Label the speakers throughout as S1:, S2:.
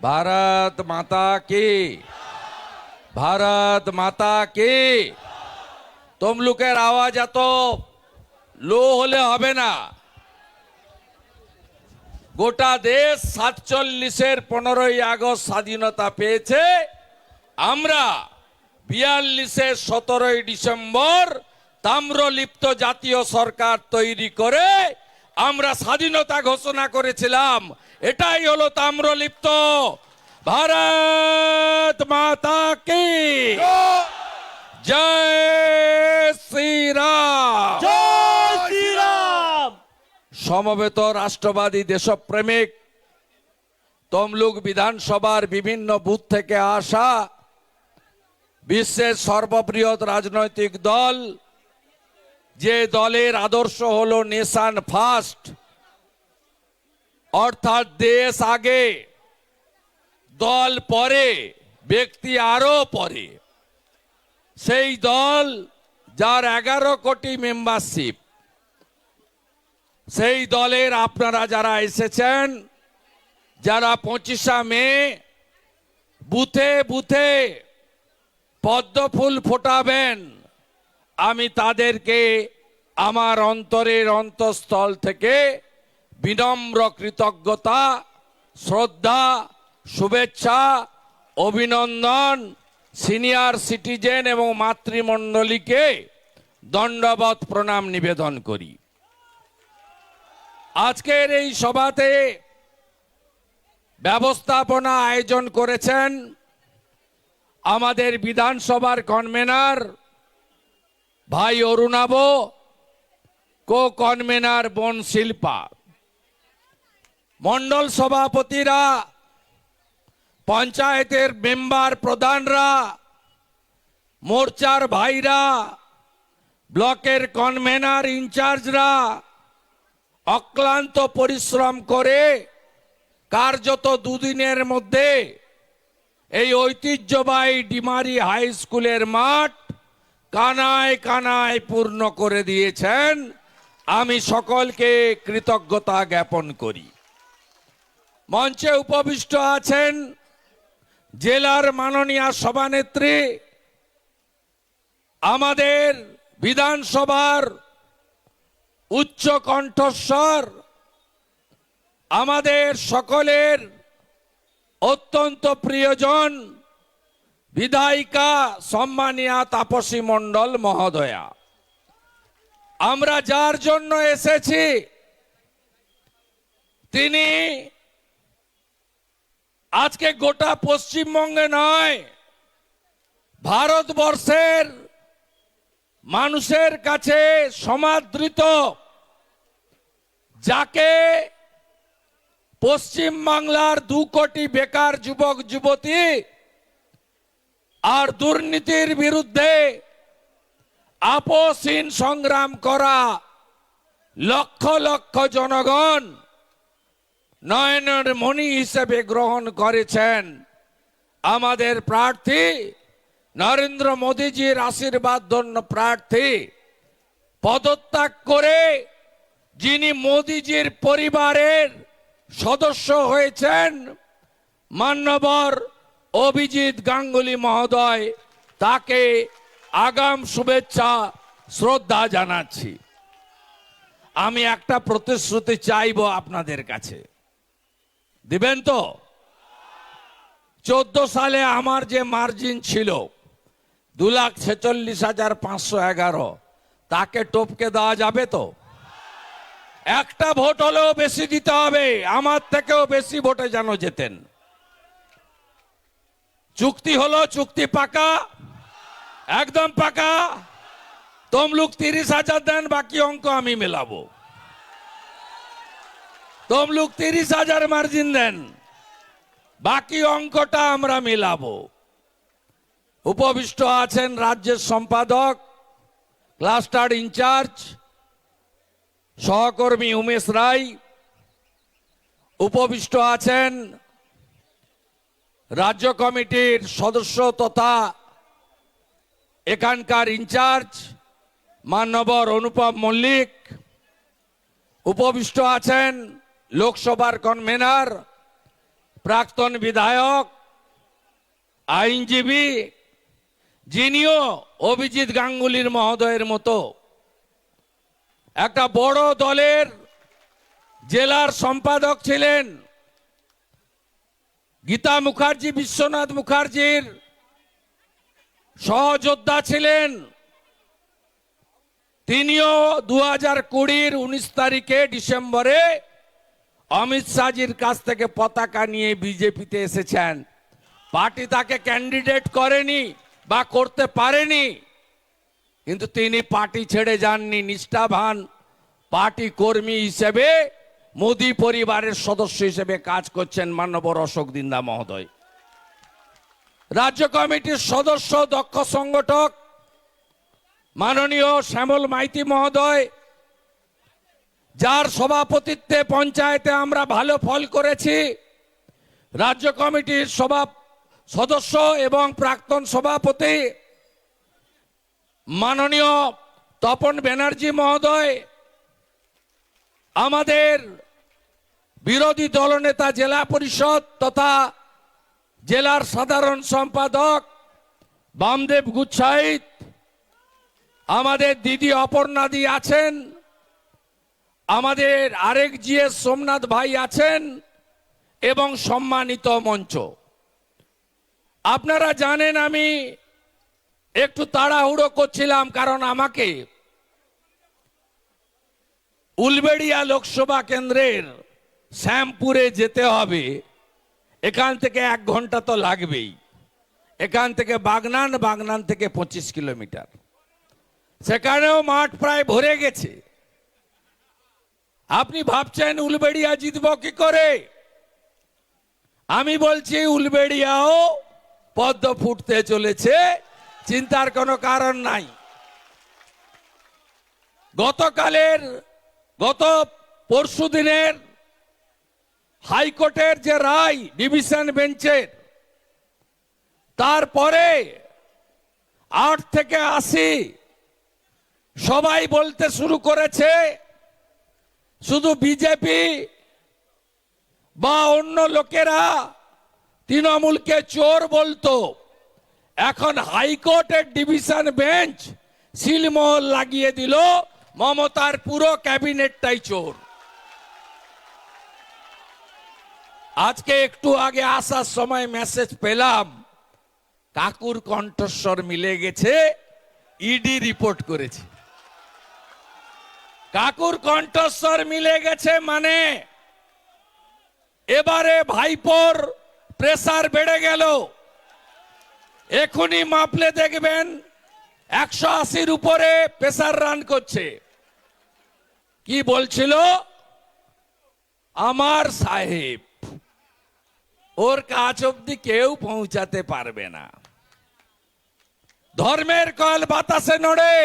S1: भारत माता की, भारत माता की। তমলুকের আওয়াজ এত লো হলে হবে না। গোটা দেশ 47-এর 15ই আগস্ট স্বাধীনতা পেয়েছে। আমরা 42-এর 17ই ডিসেম্বর তাম্রলিপ্ত জাতীয় সরকার তৈরি করে আমরা স্বাধীনতা ঘোষণা করেছিলাম। এটাই হলো তাম্রলিপ্ত। ভারত মাতা কি জয় শ্রীরাম,
S2: জয় শ্রীরাম।
S1: সমবেত রাষ্ট্রবাদী দেশপ্রেমিক তমলুক বিধানসভার বিভিন্ন বুথ থেকে আসা বিশ্বের সর্ববৃহৎ রাজনৈতিক দল, যে দলের আদর্শ হলো নেশন ফার্স্ট, অর্থাৎ দেশ আগে দল পরে ব্যক্তি আরো পরে, সেই দল যার 11 কোটি মেম্বারশিপ, সেই দলের আপনারা যারা এসেছেন, যারা 25শে মে বুথে বুথে পদ্মফুল ফোটাবেন, আমি তাদেরকে আমার অন্তরের অন্তঃস্থল থেকে বিনম্র কৃতজ্ঞতা, শ্রদ্ধা, শুভেচ্ছা, অভিনন্দন, সিনিয়র সিটিজেন এবং মাতৃমণ্ডলীকে দণ্ডবত প্রণাম নিবেদন করি। আজকের এই সভাতে ব্যবস্থাপনা আয়োজন করেছেন আমাদের বিধানসভার কনভেনার ভাই অরুণাভ, কো কনভেনার বোন শিল্পা, মন্ডল সভাপতিরা, পঞ্চায়েতের মেম্বার প্রধানরা, মোর্চার ভাইরা, ব্লকের কনভেনার ইনচার্জরা অক্লান্ত পরিশ্রম করে কার্যত দুদিনের মধ্যে এই ঐতিহ্যবাহী ডিমারি হাই স্কুলের মাঠ কানায় কানায় পূর্ণ করে দিয়েছেন। আমি সকলকে কৃতজ্ঞতা জ্ঞাপন করি। মঞ্চে উপবিষ্ট আছেন জেলার মাননীয় সভানেত্রী, আমাদের বিধানসভার উচ্চ কণ্ঠস্বর, আমাদের সকলের অত্যন্ত প্রিয়জন বিধায়িকা সম্মানীয়া তাপসী মণ্ডল মহোদয়া। আমরা যার জন্য এসেছি তিনি আজকে গোটা পশ্চিমবঙ্গে নয়, ভারতবর্ষের মানুষের কাছে সমাদৃত, যাকে পশ্চিম বাংলার 2 কোটি বেকার যুবক যুবতী আর দুর্নীতির বিরুদ্ধে আপোষহীন সংগ্রাম করা লক্ষ লক্ষ জনগণ নয়নের মণি হিসেবে গ্রহণ করেছেন আমাদের প্রার্থী, নরেন্দ্র মোদীজির আশীর্বাদ ধন্য প্রার্থী, পদত্যাগ করে যিনি মোদীজির পরিবারের সদস্য হয়েছেন মান্যবর অভিজিৎ গাঙ্গুলি মহোদয়, তাকে আগাম শুভেচ্ছা শ্রদ্ধা জানাচ্ছি। আমি একটা প্রতিশ্রুতি চাইব আপনাদের কাছে, দিবেন তো? 14 সালে আমার যে মার্জিন ছিল 2,46,511, তাকে টপকে দেওয়া যাবে তো? একটা ভোট হলেও বেশি দিতে হবে, আমার থেকেও বেশি ভোটে যেন যেতেন। চুক্তি হলো, চুক্তি পাকা, একদম পাকা। তমলুক 30,000 দেন, বাকি অঙ্ক আমি মেলাবো। তমলুক 30,000 মার্জিন দেন, বাকি অঙ্কটা আমরা মেলাবো। উপবিষ্ট আছেন রাজ্যের সম্পাদক, ক্লাস্টার ইনচার্জ, সহকর্মী উমেশ রায়। উপবিষ্ট আছেন রাজ্য কমিটির সদস্য তথা এখানকার ইনচার্জ মান্যবর অনুপম মল্লিক। উপবিষ্ট আছেন লোকসভার কনভেনার প্রাক্তন বিধায়ক, আইনজীবী, যিনিও অভিজিৎ গাঙ্গুলির মহোদয়ের মতো একটা বড় দলের জেলার সম্পাদক ছিলেন। গীতা মুখার্জি বিশ্বনাথ মুখার্জির সহযোদ্ধা ছিলেন। তিনিও 2020-র 19 তারিখে ডিসেম্বরে অমিত শাহজির কাছ থেকে পতাকা নিয়ে বিজেপিতে এসেছেন। পার্টি তাকে ক্যান্ডিডেট করেনি বা করতে পারেনি, কিন্তু তিনি পার্টি ছেড়ে যাননি। নিষ্ঠাবান পার্টি কর্মী হিসেবে মোদী পরিবারের সদস্য হিসেবে কাজ করছেন মাননীয় অশোক দিন্দা মহোদয়। রাজ্য কমিটির সদস্য, দক্ষ সংগঠক মাননীয় শ্যামল মাইতি মহোদয়, যার সভাপতিত্বে পঞ্চায়েতে আমরা ভালো ফল করেছি। রাজ্য কমিটির সদস্য এবং প্রাক্তন সভাপতি মাননীয় তপন ব্যানার্জি মহোদয়, আমাদের বিরোধী দলনেতা জেলা পরিষদ তথা জেলার সাধারণ সম্পাদক বামদেব গুচ্ছাইত, আমাদের দিদি অপর্ণাদি আছেন, আমাদের আরেক জিএস সোমনাথ ভাই আছেন এবং সম্মানিত মঞ্চ। আপনারা জানেন আমি একটু তাড়াহুড়ো করছিলাম, কারণ আমাকে উলবেড়িয়া লোকসভা কেন্দ্রের শ্যামপুরে যেতে হবে। এখান থেকে 1 ঘন্টা তো লাগবেই। এখান থেকে বাগনান থেকে 25 কিলোমিটার। সেখানেও মাঠ প্রায় ভরে গেছে। আপনি ভাবছেন উলবেড়িয়া জিতব কি করে? আমি বলছি উলবেড়িয়াও পদ্ম ফুটতে চলেছে, চিন্তার কোনো কারণ নাই। গত পরশুদিনের হাইকোর্টের যে রায় ডিভিশন বেঞ্চের, তারপরে 8 থেকে 80 সবাই বলতে শুরু করেছে শুধু বিজেপি বা অন্য লোকেরা তৃণমূলকে চোর বলতো। এখন হাইকোর্টের ডিভিশন বেঞ্চ সিলমোহর লাগিয়ে দিল, মমতার পুরো ক্যাবিনেটটাই চোর। আজকে একটু আগে আসার সময় মেসেজ পেলাম, কাকুর কণ্ঠস্বর মিলে গেছে, ইডি রিপোর্ট করেছে। কাকুর কণ্ঠস্বর মিলে গেছে মানে এবারে ভাইপোর প্রেসার বেড়ে গেল। এখনই মাপলে দেখবেন 180-র উপরে প্রেসার রান করছে। কি বলছিল? আমার সাহেব, ওর কাছ অব্দি কেউ পৌঁছাতে পারবে না। ধর্মের কল বাতাসে নড়ে।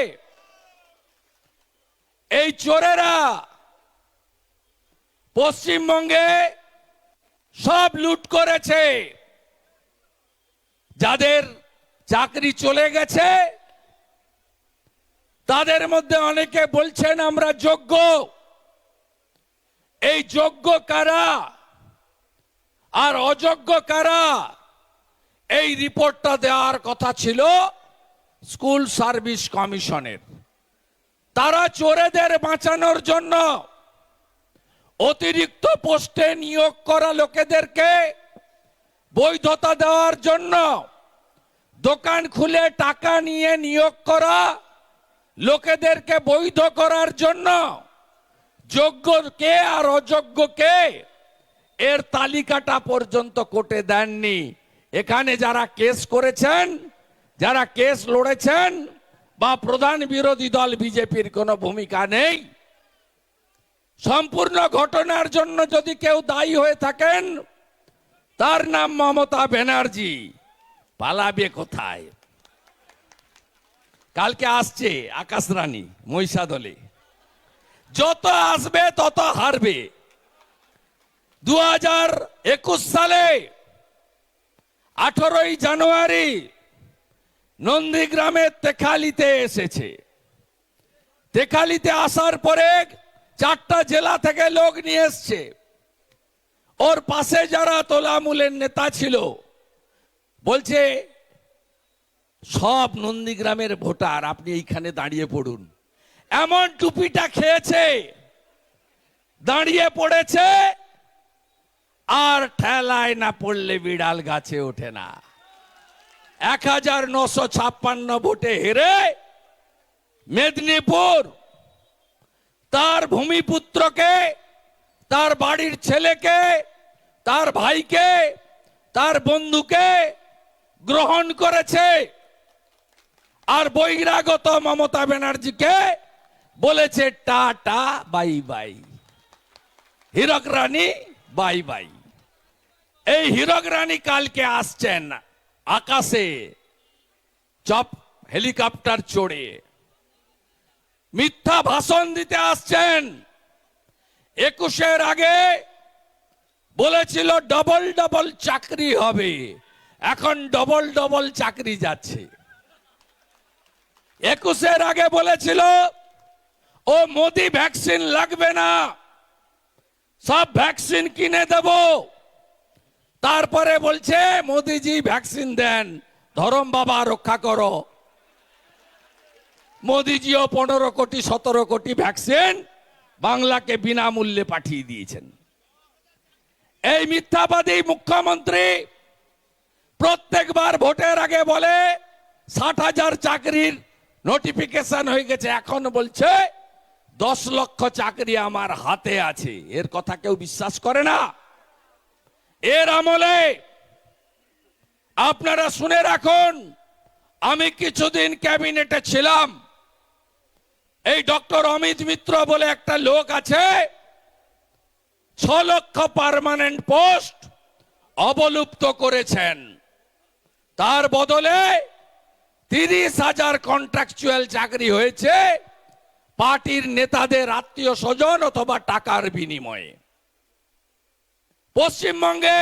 S1: এই চোরেরা পশ্চিমবঙ্গে সব লুট করেছে। যাদের চাকরি চলে গেছে তাদের মধ্যে অনেকে বলছেন আমরা যোগ্য। এই যোগ্য কারা আর অযোগ্য কারা, এই রিপোর্টটা দেওয়ার কথা ছিল স্কুল সার্ভিস কমিশনের। তারা চোরেদের বাঁচানোর জন্য অতিরিক্ত পোস্টে নিয়োগ করা লোকেদেরকে বৈধতা দেওয়ার জন্য, দোকান খুলে টাকা নিয়ে নিয়োগ করা লোকেদেরকে বৈধ করার জন্য যোগ্য কে আর অযোগ্য কে এর তালিকাটা পর্যন্ত কোর্টে দেননি। এখানে যারা কেস করেছেন, যারা কেস লড়েছেন বা প্রধান বিরোধী দল বিজেপির কোনো ভূমিকা নেই। সম্পূর্ণ ঘটনার জন্য যদি কেউ দায়ী হয়ে থাকেন তার নাম মমতা ব্যানার্জি। পালাবে কোথায়? কালকে আসছে আকাশ রানী মহিষাদলে, যত আসবে তত হারবে। 2021 সালে 18ই জানুয়ারি নন্দীগ্রামের তেখালিতে এসেছে। তেখালিতে আসার পরে 4টা জেলা থেকে লোক নিয়ে এসছে। ওর পাশে যারা তোলামূলের নেতা ছিল বলছে সব নন্দীগ্রামের ভোটার, আপনি এইখানে দাঁড়িয়ে পড়ুন। এমন টুপিটা খেয়েছে, দাঁড়িয়ে পড়েছে, আর ঠেলায় না পড়লে বিড়াল গাছে ওঠে না। 1956 ভোটে হেরে মেদিনীপুর তার ভূমিপুত্রকে, তার বাড়ির ছেলেকে, তার ভাইকে, তার বন্ধুকে গ্রহণ করেছে, আর বহিরাগত মমতা ব্যানার্জিকে বলেছে টাটা বাই বাই, হীরক রানী বাই বাই। এই হীরক রানী কালকে আসছেন আকাশে চপ হেলিকপ্টার চড়ে, মিথ্যা ভাষণ দিতে আসছেন। 21-এর আগে বলেছিল ডবল ডবল চাকরি হবে, এখন ডবল ডবল চাকরি যাচ্ছে। 21-এর আগে বলেছিল ও মোদি ভ্যাকসিন লাগবে না, সব ভ্যাকসিন কিনে দেব। তারপরে বলছে মোদিজি ভ্যাকসিন দেন, ধরম বাবা রক্ষা করো। মোদিজিও 15 কোটি 17 কোটি ভ্যাকসিন বাংলাকে বিনামূল্যে পাঠিয়ে দিয়েছেন। এই মিথ্যাবাদী মুখ্যমন্ত্রী প্রত্যেকবার ভোটের আগে বলে 60,000 চাকরির নোটিফিকেশন হয়ে গেছে, এখন বলছে 10 লক্ষ চাকরি আমার হাতে আছে। এর কথা কেউ বিশ্বাস করে না। এর আমলে আপনারা শুনে রাখুন, আমি কিছুদিন ক্যাবিনেটে ছিলাম। এই ডক্টর অমিত মিত্র বলে একটা লোক আছে, 6 লক্ষ পার্মানেন্ট পোস্ট অবলুপ্ত করেছেন। তার বদলে 30,000 কন্ট্রাকচুয়াল চাকরি হয়েছে পার্টির নেতাদের আত্মীয় স্বজন অথবা টাকার বিনিময়ে। পশ্চিমবঙ্গে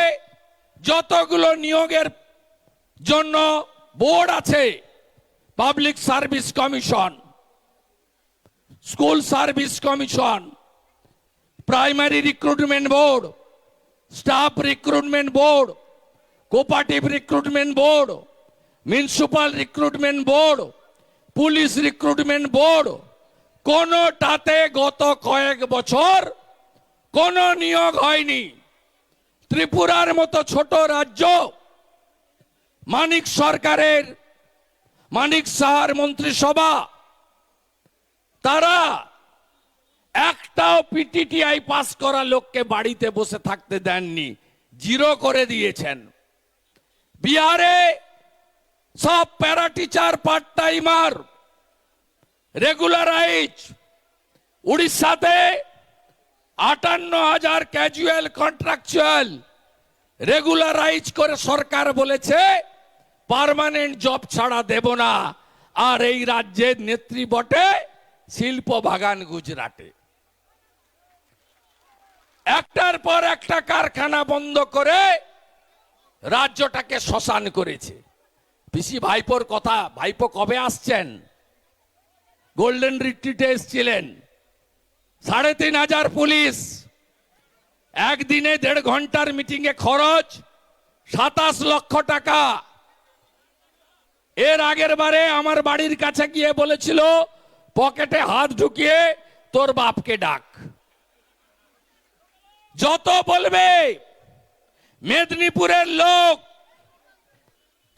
S1: যতগুলো নিয়োগের জন্য বোর্ড আছে, public service commission, school service commission, primary recruitment board, staff recruitment board, cooperative recruitment board, municipal recruitment board, police recruitment board, কোনটাতে গত কয়েক বছর কোন নিয়োগ হয়নি। ত্রিপুরার মতো ছোট রাজ্য, মানিক সরকারের, মানিক সাহার মন্ত্রিসভা, তারা একটাও পিটিটিআই পাস করা লোককে বাড়িতে বসে থাকতে দেননি, 0 করে দিয়েছেন। বিহারে সব para teacher part timer regularize. উড়িষ্যাতে 58,000 ক্যাজুয়াল কন্ট্রাকচুয়াল রেগুলারাইজ করে সরকার বলেছে পার্মানেন্ট জব ছাড়া দেব না। আর এই রাজ্যের নেত্রী বটে শিল্প বাগান গুজরাটে। একটার পর একটা কারখানা বন্ধ করে রাজ্যটাকে শ্মশান করেছে। পিসি ভাইপোর কথা, ভাইপো কবে আসছেন? গোল্ডেন রিট্রিটে এসেছিলেন। 3,500 পুলিশ, একদিনে 1.5 ঘন্টার মিটিং এ খরচ 27 লক্ষ টাকা। এর আগের বারে আমার বাড়ির কাছে গিয়ে বলেছিল পকেটে হাত ঢুকিয়ে তোর বাপকে ডাক। যত বলবে মেদিনীপুরের লোক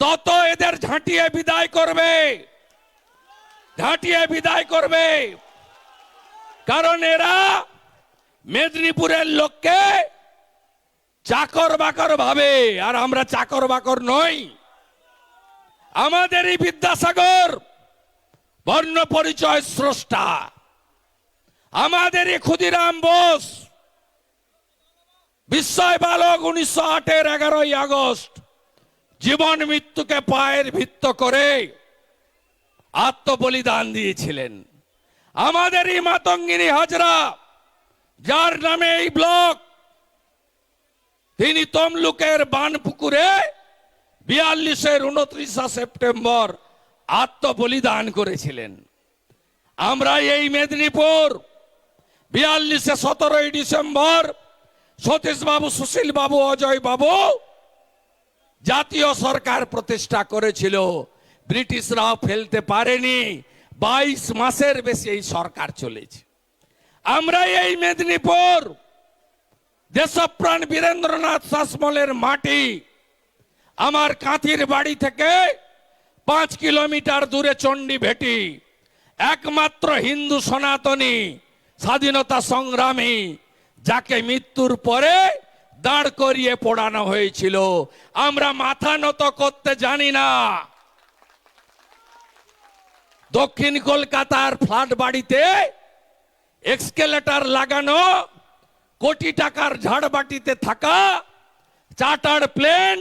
S1: তত এদের ঝাঁটিয়ে বিদায় করবে, ঝাঁটিয়ে বিদায় করবে। কারণ এরা মেদিনীপুরের লোককে চাকর বাকর ভাবে, আর আমরা চাকর বাকর নই। আমাদেরই বিদ্যাসাগর বর্ণ পরিচয় স্রষ্টা, আমাদেরই ক্ষুদিরাম বোস বিস্ময় বালক 1908-এর 11ই আগস্ট জীবন মৃত্যুকে পায়ের ভিত্ত করে আত্মবলিদান দিয়েছিলেন। আমাদেরই মাতঙ্গিনী হাজরা, যার নামে এই ব্লক, তিনি তমলুকের বানপুকুরে 42-এর 29 সেপ্টেম্বর আত্মবলিদান করেছিলেন। আমরা এই মেদিনীপুর 42-এ 17ই ডিসেম্বর সতীশ বাবু, সুশীল বাবু, অজয় বাবু জাতীয় সরকার প্রতিষ্ঠা করেছিল, ব্রিটিশরাও ফেলতে পারেনি। 22 মাসের বেশি এই সরকার চলেছে। আমরা এই মেদিনীপুর দেশপ্রাণ বীরেন্দ্রনাথ শাসমলের মাটি, আমার কাঁথির বাড়ি থেকে 5 কিলোমিটার দূরে চণ্ডী ভেটি, একমাত্র হিন্দু সনাতনী স্বাধীনতা সংগ্রামী যাকে মৃত্যুর পরে দাঁড় করিয়ে পোড়ানো হয়েছিল। আমরা মাথা নত করতে জানি না। দক্ষিণ কলকাতার ফ্ল্যাট বাড়িতে এক্সকেলেটর লাগানো, কোটি টাকার ঝাড়বাটিতে থাকা, chartered plane,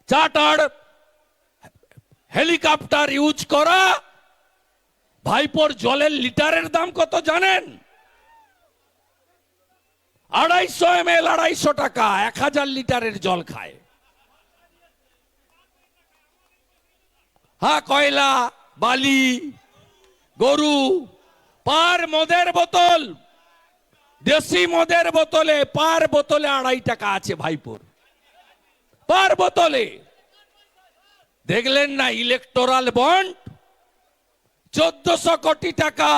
S1: chartered helicopter use করা। ভাইপোর জলের লিটারের দাম কত জানেন? 250 ml 250 টাকা, 1000 লিটারের জল খায়। হ্যাঁ, কয়লা, বালি, গরু, পার মদের বোতল, দেশি মদের বোতলে পার বোতলে 2.5 টাকা আছে ভাইপোর, পার বোতলে। দেখলেন না ইলেকটোরাল বন্ড 1400 কোটি টাকা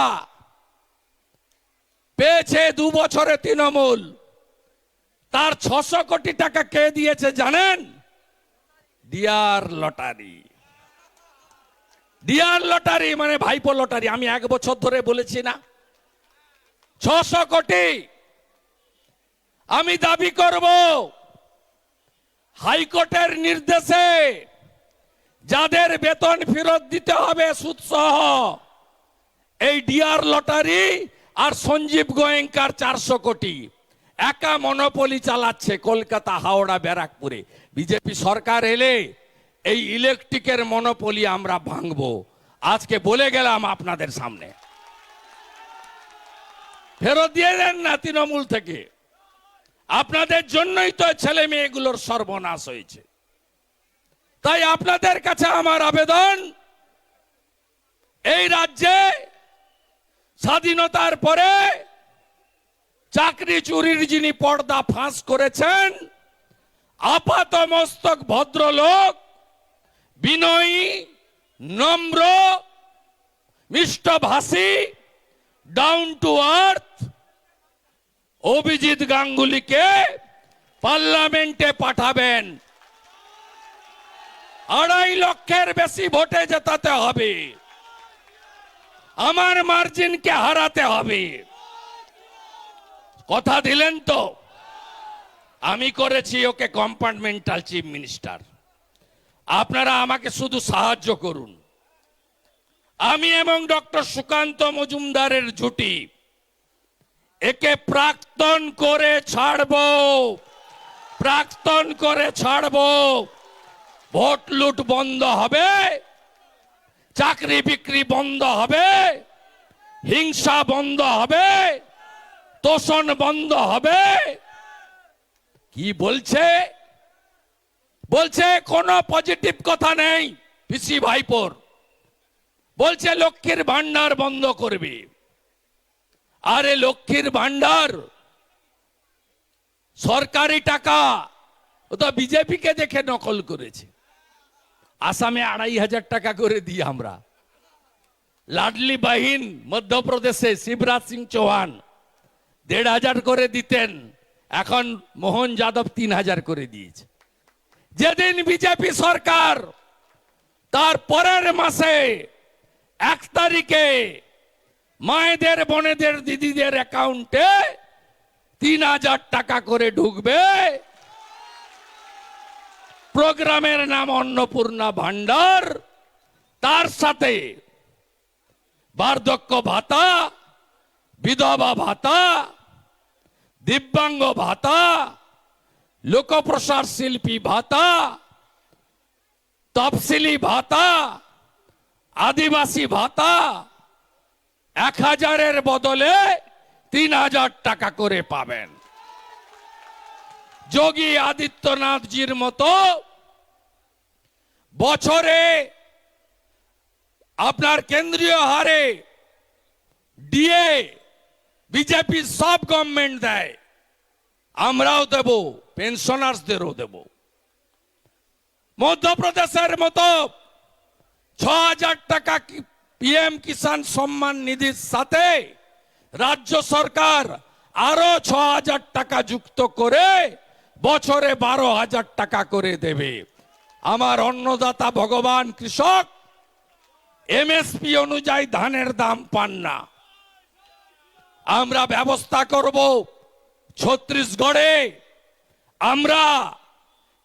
S1: পেয়েছে 2 বছরে তৃণমূল। তার 600 কোটি টাকা কে দিয়েছে জানেন? Dear lottery. ডিয়ার লটারি মানে ভাইপো লটারি। আমি 1 বছর ধরে বলেছি না, 600 কোটি। আমি দাবি করব হাইকোর্টের নির্দেশে যাদের বেতন ফেরত দিতে হবে সুদ সহ, এই ডিয়ার লটারি আর সঞ্জীব গোয়েঙ্কার 400 কোটি একা মনোপলি চালাচ্ছে কলকাতা, হাওড়া, ব্যারাকপুরে। বিজেপি সরকার এলে এই ইলেকট্রিকের মনোপলি আমরা ভাঙবো। আজকে বলে গেলাম আপনাদের সামনে, ফেরত দিয়ে দেন না তৃণমূল থেকে। আপনাদের জন্যই তো ছেলে মেয়েগুলোর সর্বনাশ হয়েছে। তাই আপনাদের কাছে আমার আবেদন, এই রাজ্যে স্বাধীনতার পরে চাকরি চুরির যিনি পর্দা ফাঁস করেছেন, আপাত মস্তক ভদ্রলোক, বিনয়ী, নম্র, মিষ্টভাষী, ডাউন টু আর্থ অভিজিৎ গাঙ্গুলিকে পার্লামেন্টে পাঠাবেন। 2.5 লক্ষের বেশি ভোটে জেতাতে হবে, আমার মার্জিনকে হারাতে হবে। কথা দিলেন তো? আমি করেছি ওকে কম্পার্টমেন্টাল চিফ মিনিস্টার। আপনারা আমাকে শুধু সাহায্য করুন। আমি এবং ডক্টর সুকান্ত মজুমদারের জুটি একে প্রাক্তন করে ছাড়বো, প্রাক্তন করে ছাড়বো। ভোট লুট বন্ধ হবে, চাকরি বিক্রি বন্ধ হবে, হিংসা বন্ধ হবে, তোষণ বন্ধ হবে। কি বলছে? বলছে কোনো পজিটিভ কথা নেই পিসি ভাইপোর। বলছে লক্ষ্মীর ভান্ডার বন্ধ করবে। আরে লক্ষ্মীর ভান্ডার সরকারি টাকা, ও তো বিজেপিকে দেখে নকল করেছে। আসামে 2500 টাকা করে দিই আমরা। লাডলি বাহিন মধ্যপ্রদেশে শিবরাজ সিং চৌহান 1500 করে দিতেন, এখন মোহন যাদব 3000 করে দিয়েছে। যেদিন বিজেপি সরকার তার পরের মাসে 1 তারিখে মায়েদের, বোনেদের, দিদিদের অ্যাকাউন্টে 3000 টাকা করে ঢুকবে, প্রোগ্রামের নাম অন্নপূর্ণা ভান্ডার, তার সাথে বার্ধক্য ভাতা, বিধবা ভাতা, দিব্যাঙ্গ ভাতা, লোকপ্রসার শিল্পী ভাতা, তফসিলি ভাতা, আদিবাসী ভাতা 1000-এর বদলে 3000 টাকা করে পাবেন। যোগী আদিত্যনাথজির মতো বছরে আপনার কেন্দ্রীয় হারে ডিএ বিজেপি সব গভর্নমেন্ট দেয়, আমরাও দেব, পেনশনার্সদেরও দেব। মধ্যপ্রদেশের মতো 6,000 টাকা পিএম কিষাণ সম্মান নিধির সাথে রাজ্য সরকার আরো 6,000 টাকা যুক্ত করে বছরে 12,000 টাকা করে দেবে। আমার অন্নদাতা ভগবান কৃষক এমএসপি অনুযায়ী ধানের দাম পান না। আমরা ব্যবস্থা করব ছত্তিশগড়ে আমরা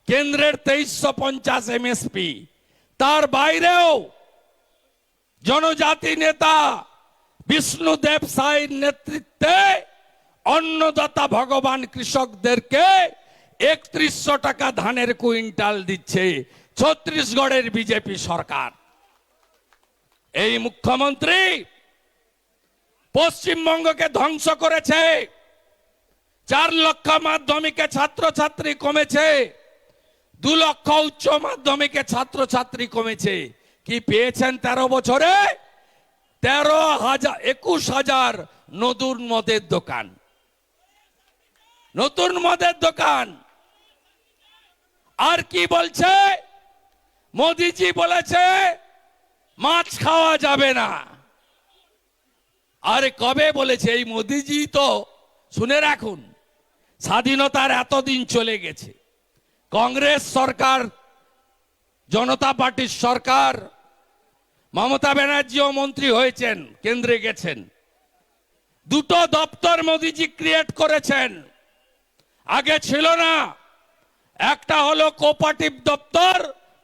S1: কেন্দ্রের 2350 এমএসপি, তার বাইরেও জনজাতি নেতা বিষ্ণুদেব সাইর নেতৃত্বে অন্নদাতা ভগবান কৃষকদেরকে 3100 টাকা ধানের কুইন্টাল দিচ্ছে ছত্তিশগড়ের বিজেপি সরকার। এই মুখ্যমন্ত্রী পশ্চিমবঙ্গকে ধ্বংস করেছে। 4 লক্ষ মাধ্যমিকে ছাত্রছাত্রী কমেছে, 2 লক্ষ উচ্চ মাধ্যমিকে ছাত্রছাত্রী কমেছে। কি পেয়েছেন 13 বছরে? 21,000 নতুন মদের দোকান, নতুন মদের দোকান। আর কি বলছে মোদিজি? বলেছে মাছ খাওয়া যাবে না। আরে কবে বলেছে এই মোদিজি? তো শুনে রাখুন, স্বাধীনতার এতদিন চলে গেছে, কংগ্রেস সরকার, জনতা পার্টির সরকার, মমতা ব্যানার্জিও মন্ত্রী হয়েছেন, কেন্দ্রে গেছেন। 2টো দপ্তর মোদিজি ক্রিয়েট করেছেন, আগে ছিল না। একটা হলো কোঅপারেটিভ দপ্তর,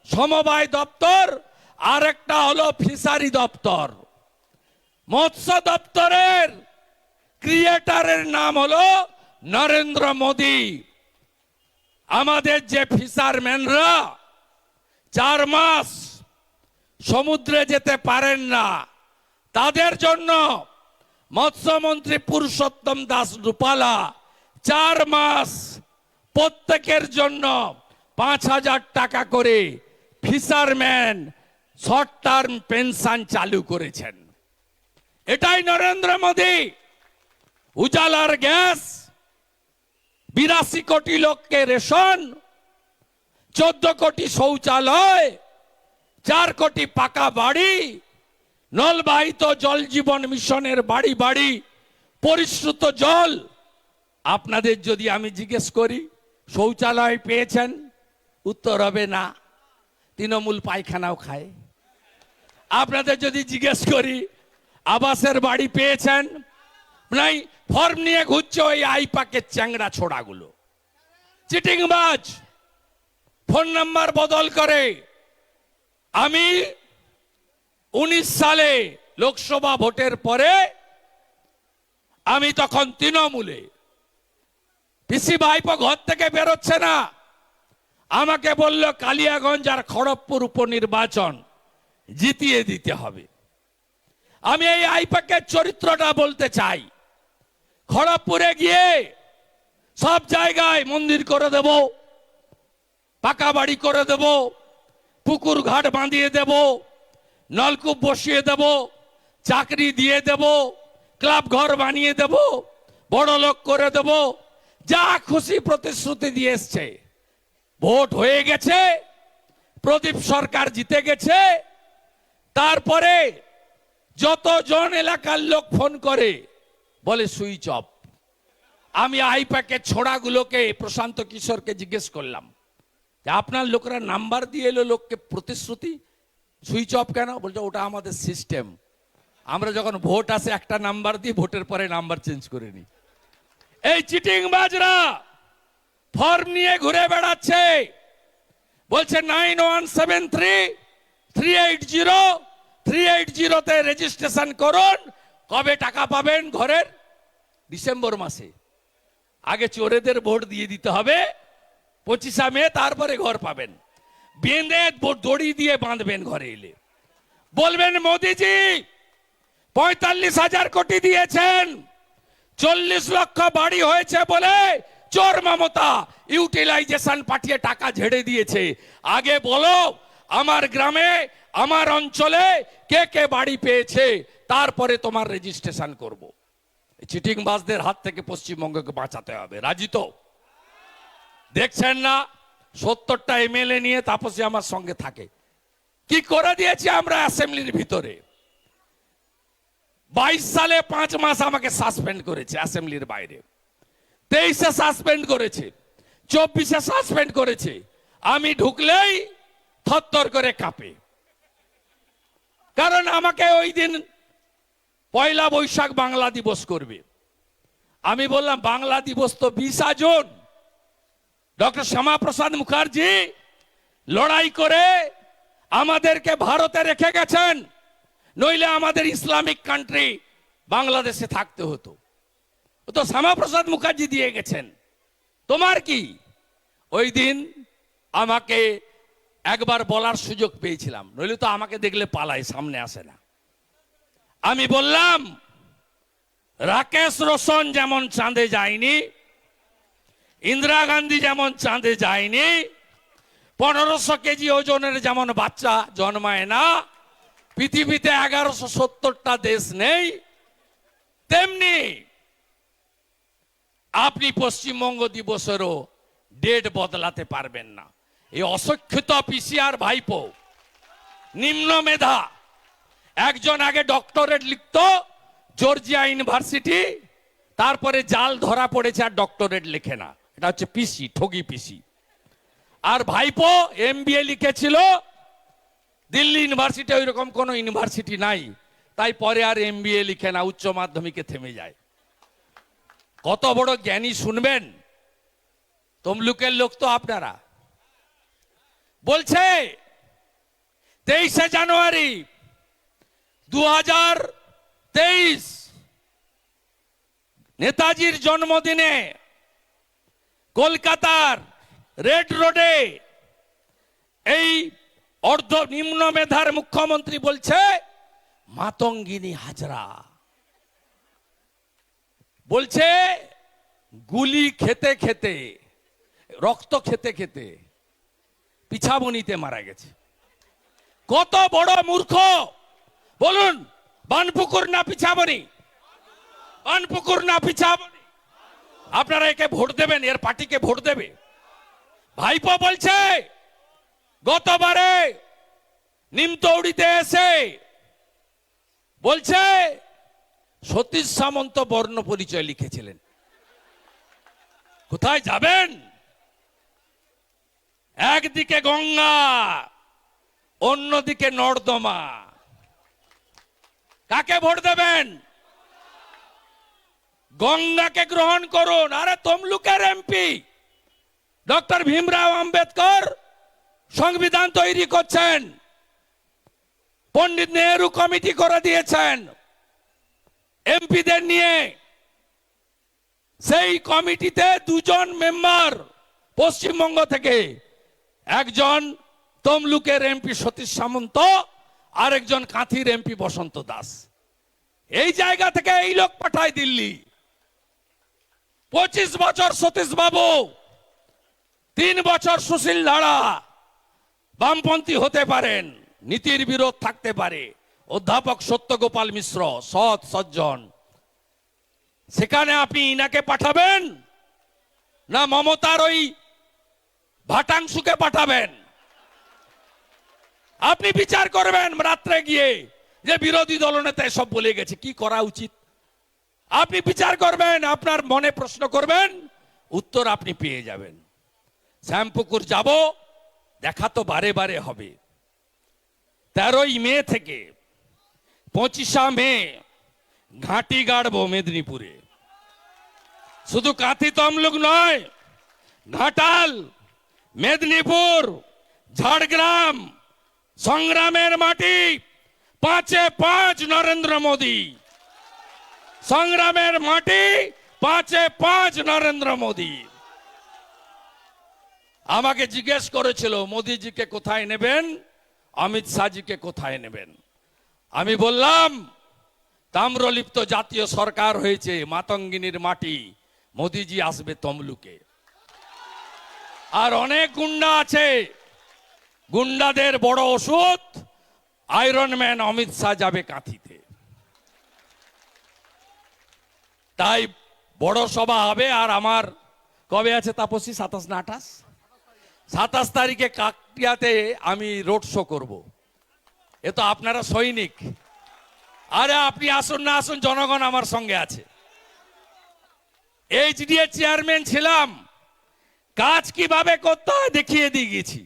S1: সমবায় দপ্তর, আর একটা হলো ফিশারি দপ্তর। মৎস্য দপ্তরের ক্রিয়েটারের নাম হলো নরেন্দ্র মোদি। আমাদের যে ফিশারম্যানরা 4 মাস সমুদ্রে যেতে পারেন না, তাদের জন্য মৎস্যমন্ত্রী পুরুষোত্তম দাস রূপালা 4 মাস প্রত্যেকের জন্য 5,000 টাকা করে ফিশারম্যান শর্ট টার্ম পেনশন চালু করেছেন। এটাই নরেন্দ্র মোদি। উজালার গ্যাস, 82 কোটি লোককে রেশন, 14 কোটি শৌচালয়, 4 কোটি পাকা বাড়ি, নলবাহিত জল জীবন মিশনের বাড়ি বাড়ি পরিশ্রুত জল। আপনাদের যদি আমি জিজ্ঞেস করি শৌচালয় পেয়েছেন, উত্তর হবে না, তৃণমূল পায়খানাও খায়। আপনাদের যদি জিজ্ঞেস করি আবাসের বাড়ি পেয়েছেন, নাই, ফর্ম নিয়ে ঘুরছে ওই আইপাকের চ্যাংড়া ছোড়াগুলো, চিটিংবাজ, ফোন নাম্বার বদল করে। আমি 19 সালে লোকসভা ভোটের পরে আমি তখন তৃণমূলে, পিসি ভাইপো ঘর থেকে বেরোচ্ছে না, আমাকে বলল কালিয়াগঞ্জ আর খড়গপুর উপনির্বাচন জিতিয়ে দিতে হবে। আমি এই আইপাকের চরিত্রটা বলতে চাই। খড়গপুরে গিয়ে সব জায়গায় মন্দির করে দেব, পাকা বাড়ি করে দেব, পুকুর ঘাট বাঁধিয়ে দেব, নলকূপ বসিয়ে দেব, চাকরি দিয়ে দেব, ক্লাব ঘর বানিয়ে দেব, বড় লোক করে দেব, যা খুশি প্রতিশ্রুতি দিয়ে এসছে। ভোট হয়ে গেছে, প্রদীপ সরকার জিতে গেছে। তারপরে যতজন এলাকার লোক ফোন করে বলে সুইচ অফ। আমি আইপ্যাকের ছোড়াগুলোকে, প্রশান্ত কিশোরকে জিজ্ঞেস করলাম যে আপনার লোকেরা নাম্বার দিয়ে এলো লোককে প্রতিশ্রুতি, সুইচ অফ কেন? বলছে ওটা আমাদের সিস্টেম, আমরা যখন ভোট আসে একটা নাম্বার দিই, ভোটের পরে নাম্বার চেঞ্জ করে নিই। এই চিটিংবাজরা ফর্ম নিয়ে ঘুরে বেড়াচ্ছে, বলছে 9173380380 রেজিস্ট্রেশন করুন। কবে টাকা পাবেন ঘরের? ডিসেম্বর মাসে। আগে চোরেদের ভোট দিয়ে দিতে হবে 25শে মে, তারপরে ঘর পাবেন। বেঁধে দড়ি দিয়ে বাঁধবেন ঘরে এলে, বলবেন মোদিজি 45,000 কোটি দিয়েছেন, 40 লক্ষ বাড়ি হয়েছে বলে চোর মমতা ইউটিলাইজেশন পাঠিয়ে টাকা ঝেড়ে দিয়েছে। আগে বলো আমার গ্রামে, আমার অঞ্চলে কে কে বাড়ি পেয়েছে, তারপরে তোমার রেজিস্ট্রেশন করব। চিটিংবাজদের হাত থেকে পশ্চিমবঙ্গকে বাঁচাতে হবে। রাজি তো? দেখছেন না 70টা এমএলএ নিয়ে তাপসী আমার সঙ্গে থাকে। কি করে দিয়েছি আমরা অ্যাসেম্বলির ভিতরে। 22 সালে 5 মাস আমাকে সাসপেন্ড করেছে অ্যাসেম্বলির বাইরে, 23-এ সাসপেন্ড করেছে, 24-এ সাসপেন্ড করেছে। আমি ঢুকলেই থরথর করে কাঁপে, কারণ আমাকে ওই দিন পয়লা বৈশাখ বাংলা দিবস করবে। আমি বললাম বাংলা দিবস তো 20 জুন, ডক্টর শ্যামাপ্রসাদ মুখার্জি লড়াই করে আমাদেরকে ভারতে রেখে গেছেন, নইলে আমাদের ইসলামিক কান্ট্রি বাংলাদেশে থাকতে হতো। ও তো শ্যামাপ্রসাদ মুখার্জি দিয়ে গেছেন, তোমার কি? ওই দিন আমাকে একবার বলার সুযোগ পেয়েছিলাম, নইলে তো আমাকে দেখলে পালায়, সামনে আসে না। আমি বললাম রাকেশ রোশন যেমন চাঁদে যায়নি, ইন্দিরা গান্ধী যেমন চাঁদে যায়নি, 1500 কেজি ওজনের যেমন বাচ্চা জন্মায় না, পৃথিবীতে 1170টা দেশ নেই, তেমনি আপনি পশ্চিমবঙ্গ দিবসেরও ডেট বদলাতে পারবেন না। এই অশিক্ষিত পিসিআর ভাইপো, নিম্ন মেধা, একজন আগে ডক্টরেট লিখতো জর্জিয়া ইউনিভার্সিটি, তারপরে জাল ধরা পড়েছে আর ডক্টরেট লেখে না, এটা হচ্ছে পিসি, ঠগি পিসি। আর ভাইপো এমবিএ লিখেছিল দিল্লি ইউনিভার্সিটি, ওই রকম কোনো ইউনিভার্সিটি নাই, তাই পরে আর এমবিএ লিখে না, উচ্চ মাধ্যমিকে থেমে যায়। কত বড় জ্ঞানী শুনবেন, তমলুকের লোক তো আপনারা। বলছে 23শে জানুয়ারি 2023 নেতাজির জন্মদিনে কলকাতার রেড রোডে এই অর্ধ নিম্ন মেধার মুখ্যমন্ত্রী বলছে মাতঙ্গিনী হাজরা, বলছে গুলি খেতে খেতে, রক্ত খেতে খেতে পিছাবনিতে মারা গেছে। কত বড় মূর্খ বলুন, বানপুকুর না পিছাবনি? বানপুকুর না পিছাবনি? আপনারা একে ভোট দেবেন, এর পার্টিকে ভোট দেবে। ভাইপো বলছে গতবারে নিমতৌড়িতে এসে বলছে সতীশ সামন্ত বর্ণ পরিচয় লিখেছিলেন। কোথায় যাবেন? একদিকে গঙ্গা, অন্যদিকে নর্দমা, কাকে ভোট দেবেন? গঙ্গাকে গ্রহণ করুন। আরে তমলুকের এমপি ডক্টর ভীমরাও আম্বেদকর সংবিধান তৈরি করছেন, পণ্ডিত নেহেরু কমিটি করে দিয়েছেন এমপিদের নিয়ে। সেই কমিটিতে 2 জন মেম্বার পশ্চিমবঙ্গ থেকে, একজন তমলুকের এমপি সতীশ সামন্ত, আরেকজন কাঁথির এমপি বসন্ত দাস। এই জায়গা থেকে এই লোক পাঠায় দিল্লি। 25 বছর সতীশ বাবু, 3 বছর সুশীল ধারা, বামপন্থী হতে পারেন, নীতির বিরোধ থাকতে পারে, অধ্যাপক সত্যগোপাল মিশ্র সৎ সজ্জন, সেখানে আপনি ইনাকে পাঠাবেন না মমতার ওই ভাটাংশুকে পাঠাবেন? আপনি বিচার করবেন রাত্রে গিয়ে যে বিরোধী দলনেতা এসব বলে গেছে, কি করা উচিত? আপনি বিচার করবেন, আপনার মনে প্রশ্ন করবেন, উত্তর আপনি পেয়ে যাবেন। শ্যামপুকুর যাব, দেখা তো বারে বারে হবে। 13ই মে থেকে 25 মে ঘাঁটি গাড়বো মেদিনীপুরে। শুধু কাঁথি তমলুক নয়, ঘাটাল, মেদিনীপুর, ঝাড়গ্রাম, সংগ্রামের মাটি, 5-এ 5 নরেন্দ্র মোদী। সংগ্রামের মাটি, 5-এ 5 নরেন্দ্র মোদী। আমাকে জিজ্ঞেস করেছিল মোদীজিকে কোথায় নেবেন, অমিত শাহজিকে কোথায় নেবেন। আমি বললাম তাম্রলিপ্ত জাতীয় সরকার হয়েছে, মাতঙ্গিনীর মাটি, মোদীজি আসবে তমলুকে। আর অনেক গুন্ডা আছে, গুন্ডাদের বড় ওষুধ আয়রন ম্যান অমিত শাহ যাবে কাঁথিতে। তাই বড় সভা হবে, আর আমার কবে আছে তাপসী? 27 না 28? 27 তারিখে কাকটিয়াতে আমি রোড শো করব। এ তো আপনারা সৈনিক। আরে আপনি আসুন না আসুন, জনগণ আমার সঙ্গে আছে। এইচডিএ চেয়ারম্যান ছিলাম, কাজ কিভাবে করতে হয় দেখিয়ে দিয়ে গেছি।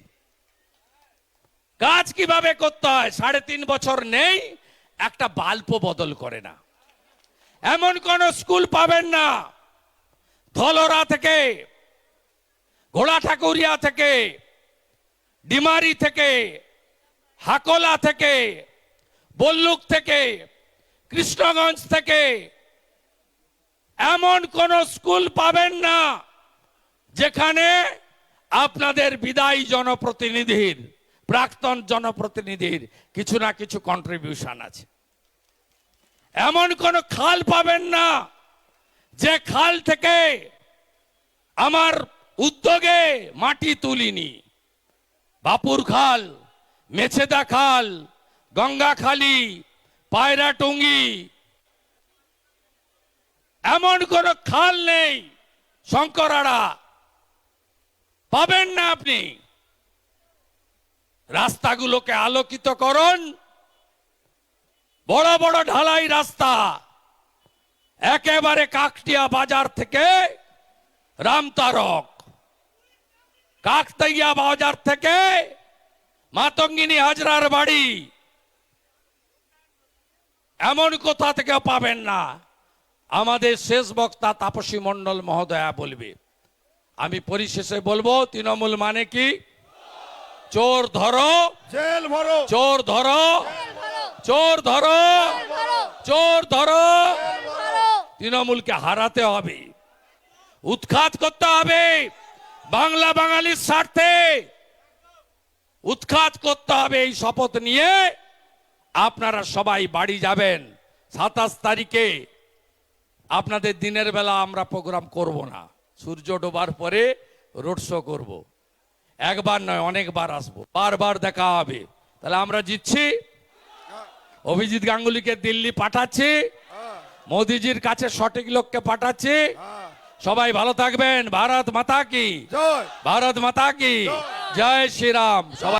S1: কাজ কিভাবে করতে হয় 3.5 বছর নেই, একটা বাল্বও বদল করে না। এমন কোন স্কুল পাবেন না ধলরা থেকে, ঘোড়াঠাকুরিয়া থেকে, ডিমারি থেকে, হাকোলা থেকে, বল্লুক থেকে, কৃষ্ণগঞ্জ থেকে এমন কোন স্কুল পাবেন না যেখানে আপনাদের বিদায়ী জনপ্রতিনিধির, প্রাক্তন জনপ্রতিনিধির কিছু না কিছু কন্ট্রিবিউশন আছে। এমন কোন খাল পাবেন না যে খাল থেকে আমার উদ্যোগে মাটি তুলিনি। বাপুর খাল, মেছেদা খাল, গঙ্গাখালি, পায়রাটুঙ্গি, এমন কোন খাল নেই শঙ্করাড়া পাবেন না আপনি। রাস্তাগুলোকে আলোকিত করুন, বড় বড় ঢালাই রাস্তা, একেবারে কাকটিয়া বাজার থেকে রামতারক, কাকতাইয়া বাজার থেকে মাতঙ্গিনী হাজরার বাড়ি, এমন কোথা থেকে পাবেন না। আমাদের শেষ বক্তা তাপসী মণ্ডল মহোদয়া বলবে। আমি পরিশেষে বলবো, তৃণমূল মানে কি? চোর ধরো,
S3: জেল ভরো,
S1: চোর ধরো, চোর ধরো, চোর ধরো। তৃণমূলকে হারাতে হবে, উৎখাত করতে হবে, বাংলা বাঙালির স্বার্থে উৎখাত করতে হবে। এই শপথ নিয়ে আপনারা সবাই বাড়ি যাবেন। 27 তারিখে আপনাদের দিনের বেলা আমরা প্রোগ্রাম করব না, সূর্য ডোবার পরে রোড শো করব। একবার নয়, অনেকবার আসবো, বারবার দেখা হবে। তাহলে আমরা জিতছি। অভিজিৎ গাঙ্গুলিকে দিল্লি পাঠাচ্ছি, মোদিজির কাছে সঠিক লোককে পাঠাচ্ছি। সবাই ভালো থাকবেন। ভারত মাতা কি
S3: জয়।
S1: ভারত মাতা কি জয় শ্রীরাম। সবাই